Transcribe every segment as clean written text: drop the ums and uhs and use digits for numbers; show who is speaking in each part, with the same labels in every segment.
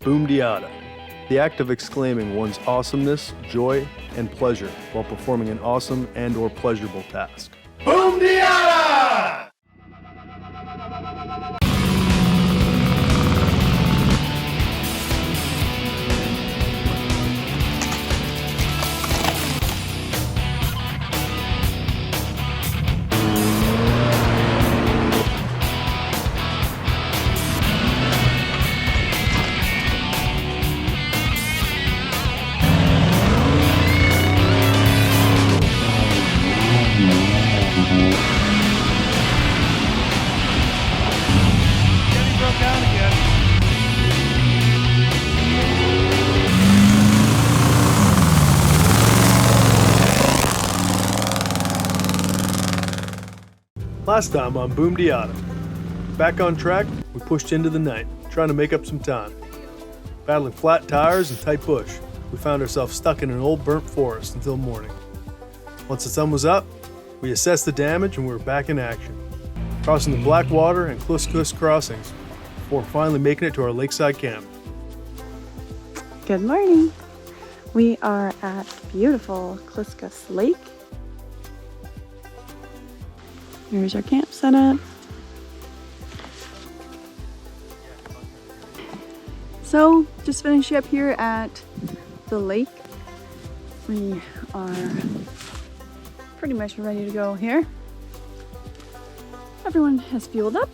Speaker 1: Boom Diada, the act of exclaiming one's awesomeness, joy, and pleasure while performing an awesome and/or pleasurable task.
Speaker 2: Boom Diada!
Speaker 1: Last time on Boom Diada. Back on track, we pushed into the night, trying to make up some time. Battling flat tires and tight bush, we found ourselves stuck in an old burnt forest until morning. Once the sun was up, we assessed the damage and we were back in action, crossing the Blackwater and Kluskus crossings before finally making it to our lakeside camp.
Speaker 3: Good morning. We are at beautiful Kluskus Lake. Here's our camp setup. So, just finishing up here at the lake. We are pretty much ready to go here. Everyone has fueled up,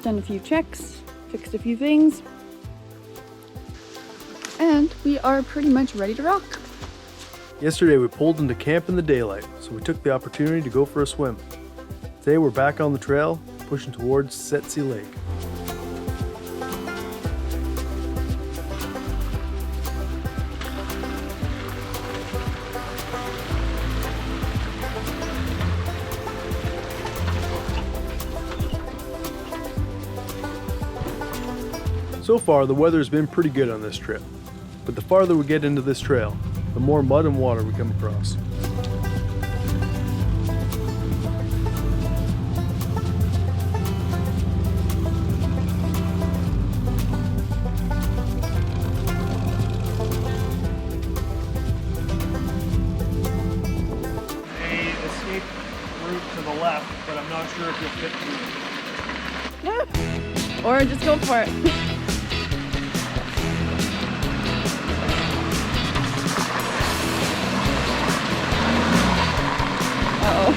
Speaker 3: done a few checks, fixed a few things, and we are pretty much ready to rock.
Speaker 1: Yesterday we pulled into camp in the daylight, so we took the opportunity to go for a swim. Today we're back on the trail, pushing towards Setsi Lake. So far the weather has been pretty good on this trip, but the farther we get into this trail, the more mud and water we come across.
Speaker 4: To the left, but I'm not sure if you'll fit through.
Speaker 3: Or just go for it. Uh-oh.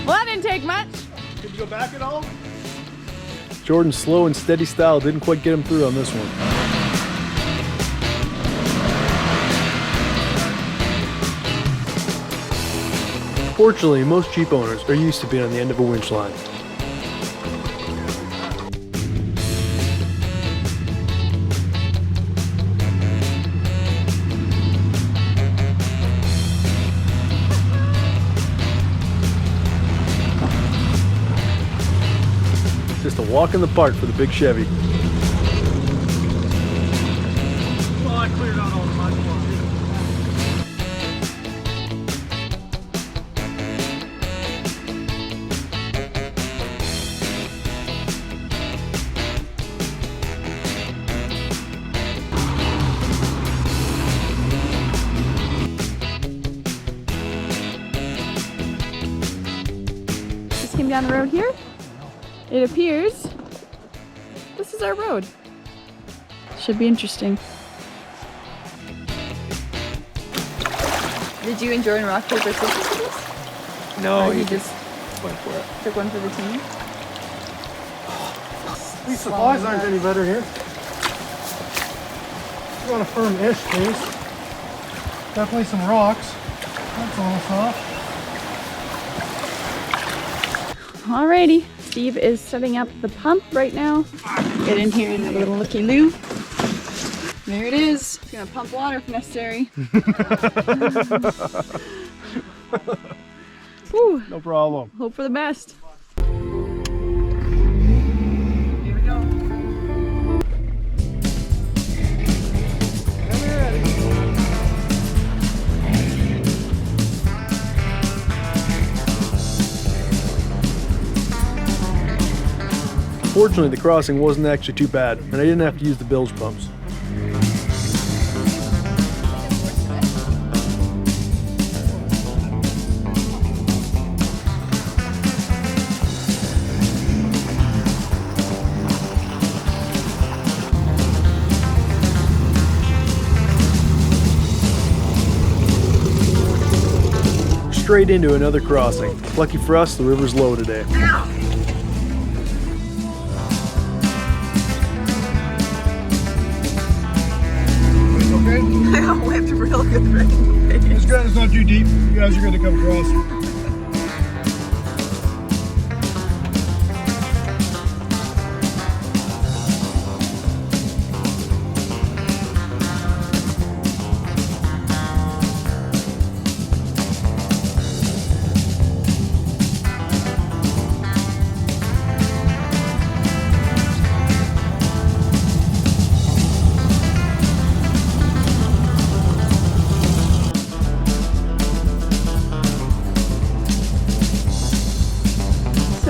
Speaker 3: Well, that didn't take much.
Speaker 4: Did you go back at all?
Speaker 1: Jordan's slow and steady style didn't quite get him through on this one. Fortunately, most Jeep owners are used to being on the end of a winch line. Just a walk in the park for the big Chevy.
Speaker 4: Well, I cleared out all the mud.
Speaker 3: Just came down the road here. It appears this is our road. Should be interesting. Did you enjoy rock, paper, scissors with this?
Speaker 2: No,
Speaker 3: Or you just
Speaker 2: went for it.
Speaker 3: took one for the team?
Speaker 4: These supplies aren't any better here. You want a firm-ish case. Definitely some rocks. That's a little soft.
Speaker 3: Alrighty, Steve is setting up the pump right now. Get in here and have a little looky-loo. There it is. It's gonna pump water if necessary. Whew.
Speaker 1: No problem.
Speaker 3: Hope for the best.
Speaker 4: Here we go.
Speaker 1: Fortunately, the crossing wasn't actually too bad, and I didn't have to use the bilge pumps. Straight into another crossing. Lucky for us, the river's low today.
Speaker 3: I got whipped real good right in the face.
Speaker 4: This guy's not too deep. You guys are going to come across.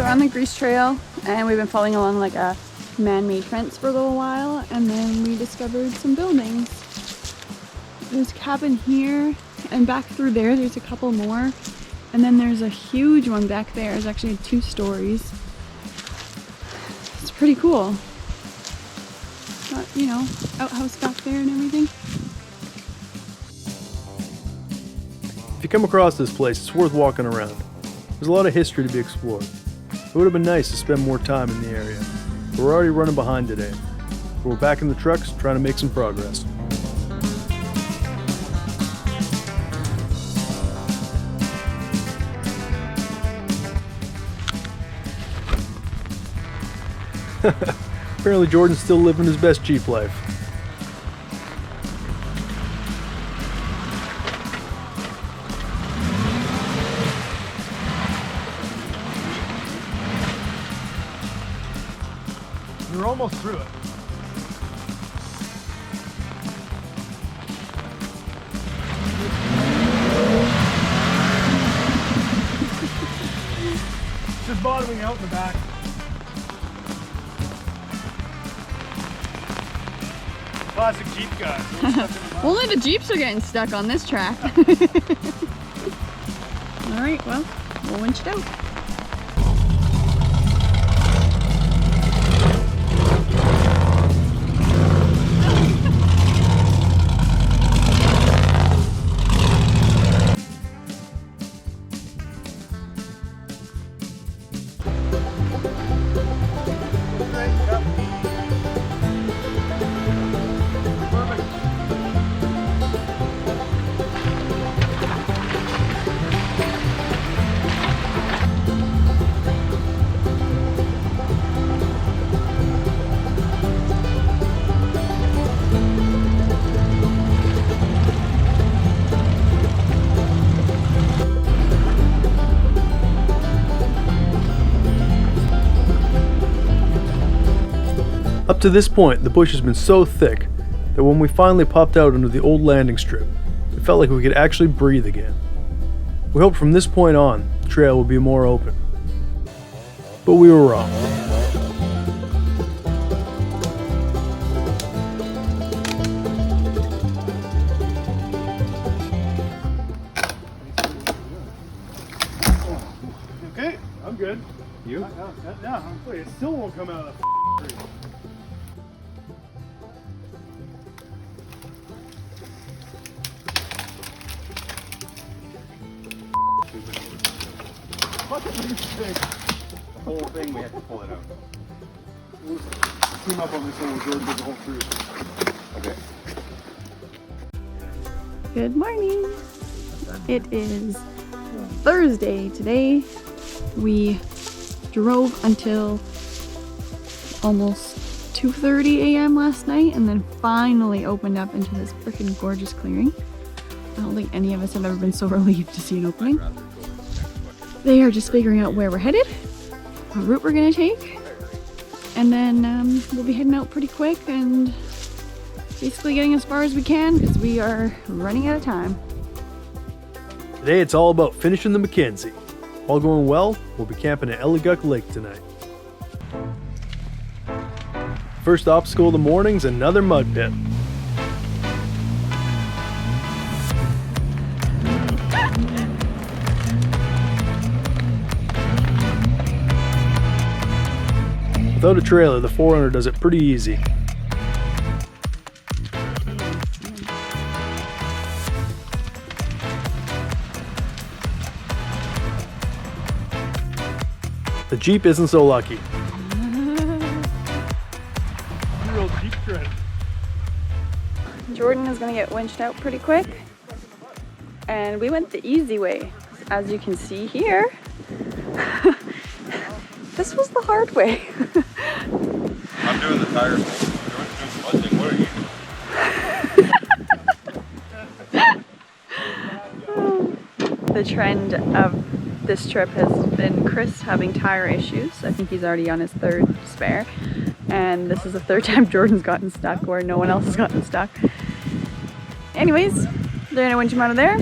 Speaker 3: On the Grease Trail, and we've been following along like a man-made fence for a little while, and then we discovered some buildings. There's a cabin here, and back through there there's a couple more, and then there's a huge one back there. It's actually 2 stories. It's pretty cool. Got, you know, outhouse back there and everything.
Speaker 1: If you come across this place, it's worth walking around. There's a lot of history to be explored. It would have been nice to spend more time in the area, but we're already running behind today. But we're back in the trucks trying to make some progress. Apparently Jordan's still living his best Jeep life.
Speaker 4: We're almost through it. Just bottoming out in the back. Classic Jeep guys.
Speaker 3: Only the Jeeps are getting stuck on this track. Alright, well, we'll winch it out.
Speaker 1: Up to this point, the bush has been so thick that when we finally popped out into the old landing strip, it felt like we could actually breathe again. We hoped from this point on, the trail would be more open. But we were wrong.
Speaker 4: Okay, I'm good.
Speaker 2: You?
Speaker 4: Yeah, I'm good. It still won't come out of the tree.
Speaker 2: The whole thing, we have to pull it out.
Speaker 4: We'll team up on this one with Jordan, do the whole cruise.
Speaker 2: Okay.
Speaker 3: Good morning. It is Thursday today. We drove until almost 2:30 a.m. last night and then finally opened up into this freaking gorgeous clearing. I don't think any of us have ever been so relieved to see an opening. They are just figuring out where we're headed, what route we're gonna take, and then we'll be heading out pretty quick and basically getting as far as we can because we are running out of time.
Speaker 1: Today it's all about finishing the Mackenzie. All going well, we'll be camping at Elligook Lake tonight. First obstacle of the morning's another mud pit. Without a trailer, the 4Runner does it pretty easy. The Jeep isn't so lucky. Real Jeep trend.
Speaker 3: Jordan is gonna get winched out pretty quick. And we went the easy way. As you can see here, this was the hard way.
Speaker 2: I'm doing the tire thing. You're doing what are you?
Speaker 3: The trend of this trip has been Chris having tire issues. I think he's already on his third spare. And this is the third time Jordan's gotten stuck where no one else has gotten stuck. Anyways, they're gonna winch him out of there.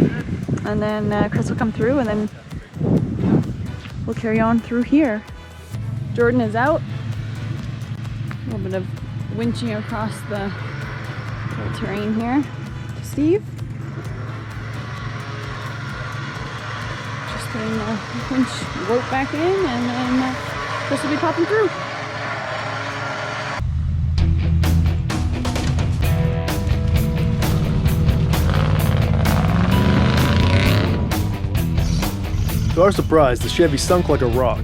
Speaker 3: And then Chris will come through and then we'll carry on through here. Jordan is out. A little bit of winching across the little terrain here to Steve. Just putting the winch rope back in and then Chris will be popping through.
Speaker 1: To our surprise, the Chevy sunk like a rock.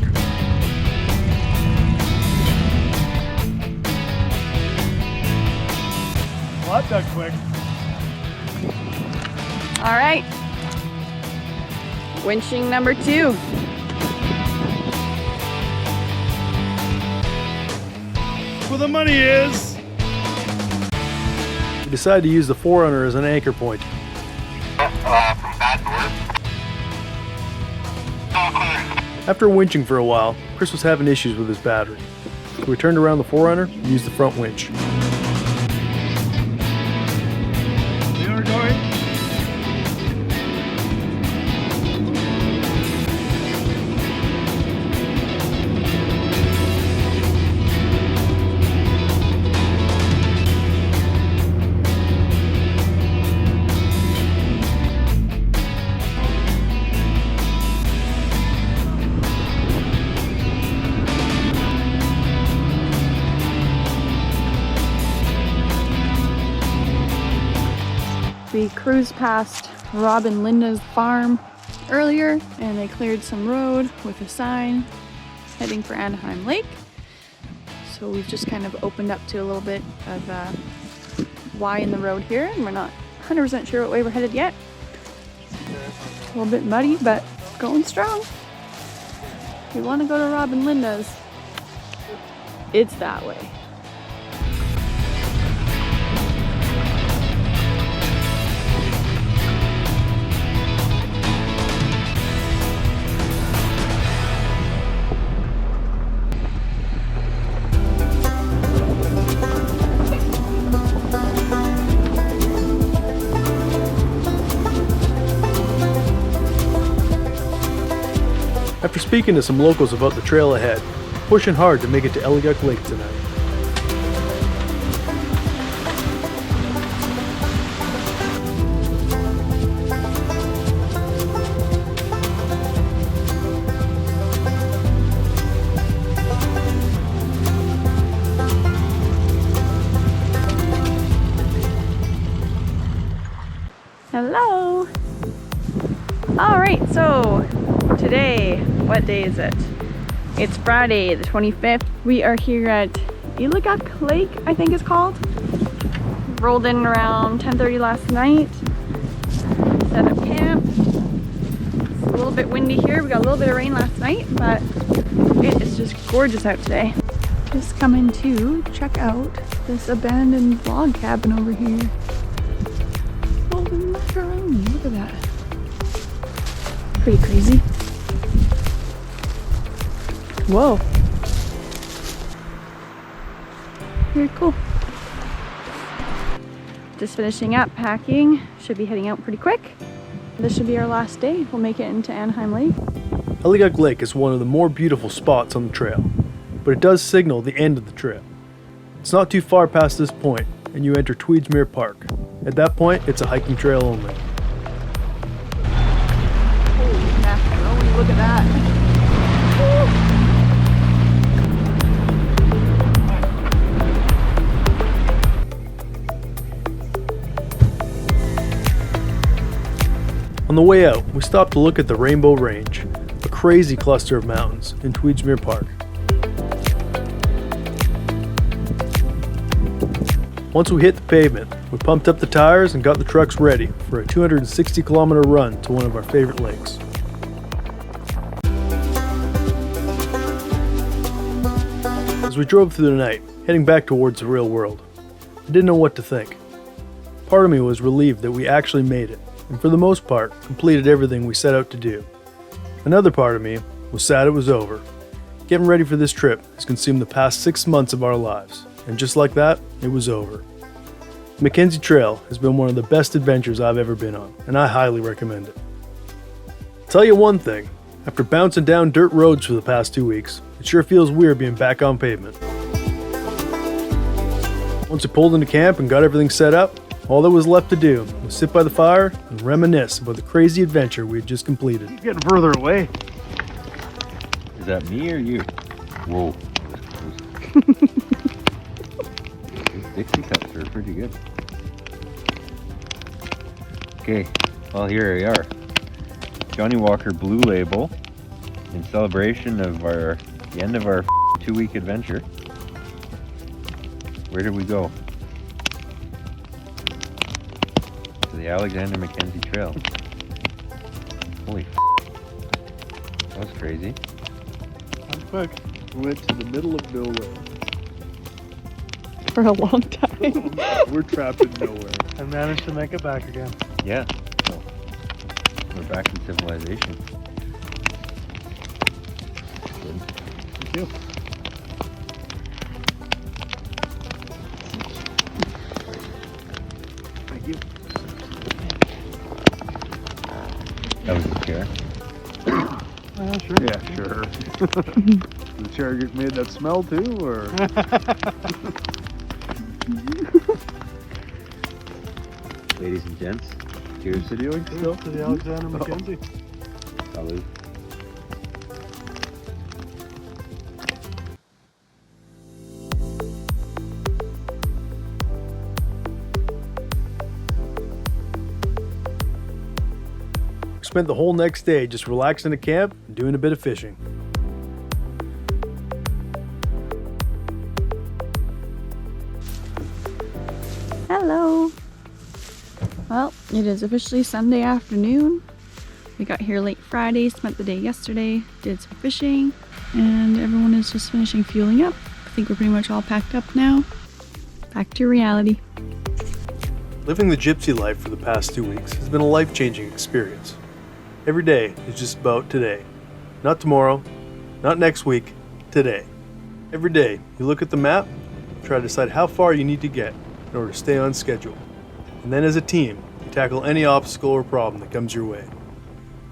Speaker 1: Well, that got quick.
Speaker 3: All right. Winching number 2.
Speaker 1: Where the money is! We decided to use the 4Runner as an anchor point. After winching for a while, Chris was having issues with his battery. So we turned around the 4Runner and used the front winch. We are going.
Speaker 3: We cruised past Rob and Linda's farm earlier and they cleared some road with a sign heading for Anaheim Lake. So we've just kind of opened up to a little bit of why in the road here, and we're not 100% sure what way we're headed yet. A little bit muddy, but going strong. If you want to go to Rob and Linda's, it's that way.
Speaker 1: After speaking to some locals about the trail ahead, pushing hard to make it to Alexander Lake tonight.
Speaker 3: Hello! Alright, so today, what day is it? It's Friday the 25th. We are here at Alexander Lake, I think it's called. Rolled in around 10:30 last night. Set up camp. It's a little bit windy here. We got a little bit of rain last night, but it is just gorgeous out today. Just coming to check out this abandoned log cabin over here. Oh, the macaroni, look at that. Pretty crazy. Whoa. Very cool. Just finishing up packing. Should be heading out pretty quick. This should be our last day. We'll make it into Anaheim Lake.
Speaker 1: Alexander Lake is one of the more beautiful spots on the trail, but it does signal the end of the trail. It's not too far past this point, and you enter Tweedsmuir Park. At that point, it's a hiking trail only.
Speaker 3: Holy macaroni, look at that.
Speaker 1: On the way out, we stopped to look at the Rainbow Range, a crazy cluster of mountains in Tweedsmuir Park. Once we hit the pavement, we pumped up the tires and got the trucks ready for a 260-kilometer run to one of our favorite lakes. As we drove through the night, heading back towards the real world, I didn't know what to think. Part of me was relieved that we actually made it, and for the most part, completed everything we set out to do. Another part of me was sad it was over. Getting ready for this trip has consumed the past 6 months of our lives, and just like that, it was over. The Mackenzie Trail has been one of the best adventures I've ever been on, and I highly recommend it. I'll tell you one thing, after bouncing down dirt roads for the past 2 weeks, it sure feels weird being back on pavement. Once we pulled into camp and got everything set up, all that was left to do was sit by the fire and reminisce about the crazy adventure we had just completed.
Speaker 4: He's getting further away.
Speaker 2: Is that me or you? Whoa. These Dixie cups are pretty good. Okay, well here we are. Johnny Walker Blue Label in celebration of the end of our 2-week adventure. Where did we go? To the Alexander Mackenzie Trail. Holy that was crazy.
Speaker 4: That's quick.
Speaker 1: We went to the middle of nowhere.
Speaker 3: For a long time.
Speaker 1: We're trapped in nowhere.
Speaker 4: I managed to make it back again.
Speaker 2: Yeah. So, we're back in civilization. Good.
Speaker 4: Thank you. Thank you.
Speaker 2: That was the chair.
Speaker 4: Sure.
Speaker 1: Yeah, sure. The chair made that smell too, or?
Speaker 2: Ladies and gents, cheers to
Speaker 1: Doing
Speaker 4: Still to the Alexander Mackenzie.
Speaker 2: Salud.
Speaker 1: We spent the whole next day just relaxing at camp and doing a bit of fishing.
Speaker 3: Hello. Well, it is officially Sunday afternoon. We got here late Friday, spent the day yesterday, did some fishing, and everyone is just finishing fueling up. I think we're pretty much all packed up now. Back to reality.
Speaker 1: Living the gypsy life for the past 2 weeks has been a life-changing experience. Every day is just about today. Not tomorrow, not next week, today. Every day, you look at the map, try to decide how far you need to get in order to stay on schedule. And then as a team, you tackle any obstacle or problem that comes your way.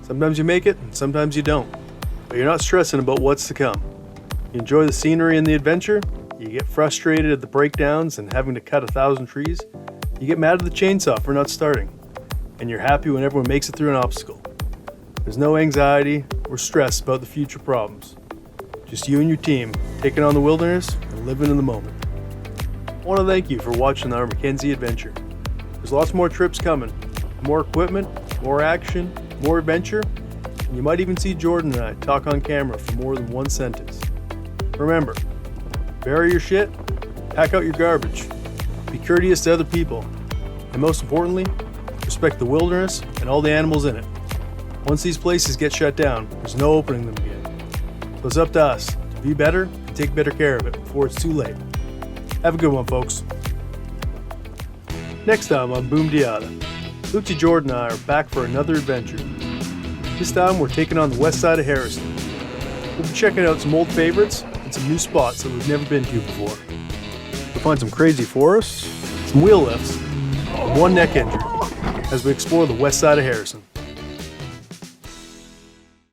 Speaker 1: Sometimes you make it, and sometimes you don't. But you're not stressing about what's to come. You enjoy the scenery and the adventure, you get frustrated at the breakdowns and having to cut 1,000 trees, you get mad at the chainsaw for not starting, and you're happy when everyone makes it through an obstacle. There's no anxiety or stress about the future problems. Just you and your team taking on the wilderness and living in the moment. I want to thank you for watching our Mackenzie adventure. There's lots more trips coming, more equipment, more action, more adventure, and you might even see Jordan and I talk on camera for more than one sentence. Remember, bury your shit, pack out your garbage, be courteous to other people, and most importantly, respect the wilderness and all the animals in it. Once these places get shut down, there's no opening them again. So it's up to us to be better and take better care of it before it's too late. Have a good one, folks. Next time on Boom Diata, Lucy, Jordan, and I are back for another adventure. This time we're taking on the west side of Harrison. We'll be checking out some old favorites and some new spots that we've never been to before. We'll find some crazy forests, some wheel lifts, and one neck injury as we explore the west side of Harrison.